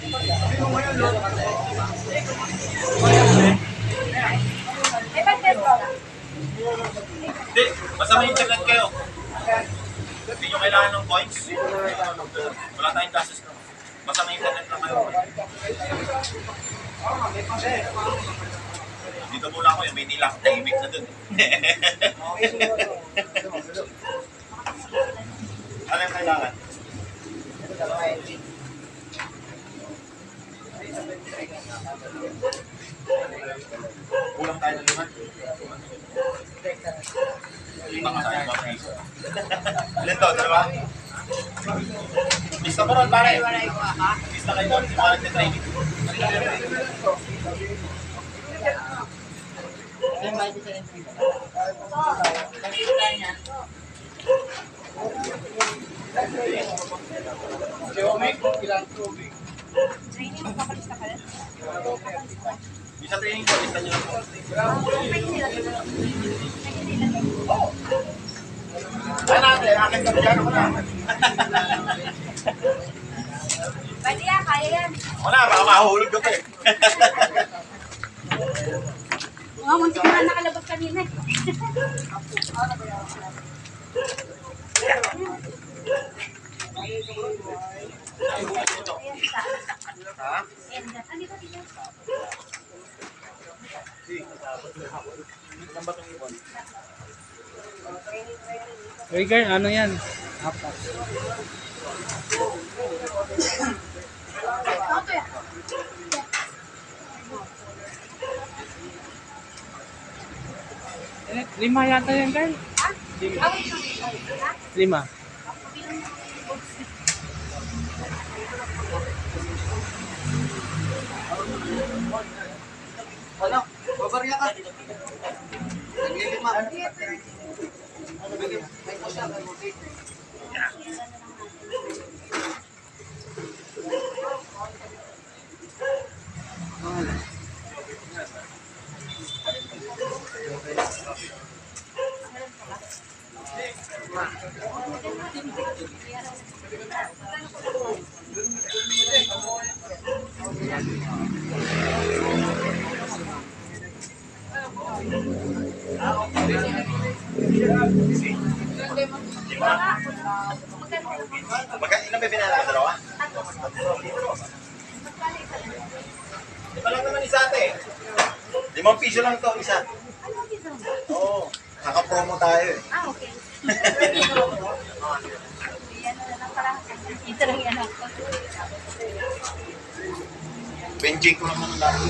Hindi, basta may internet kayo. Hindi nyo kailangan ng coins. Wala tayong gasos na. Basta may internet lang kayo. Dito muna ako yung may nilak tahimik na dun. Ano yung kailangan? Kulang tayo ng 5. Lima ka tayo, 5 piso. Ilan to? 2? Lista mo ron, pare. Lista kayo doon. Simulan ng training. Training, magpapalista ka rin? Isa training ko, lista nyo lang po. Kaya natin, akin ka dyan ako na. Pwede yan, kaya yan. Ako na, baka mahulog ka pa eh. Mga muntik na nakalabas kanina eh. Ha? Trigger, ano yan? Apat. Lima yata yan, girl. 5. Wala, babarya ka. Naglilima. May po siya, may buti. Ilan ba binala ka? 2? Di ba lang naman isa ate? 5 piso lang ito, isa. Oo, naka-promo tayo eh. Ah, okay. Ito lang yan ako. Benjing ko lang naman dati.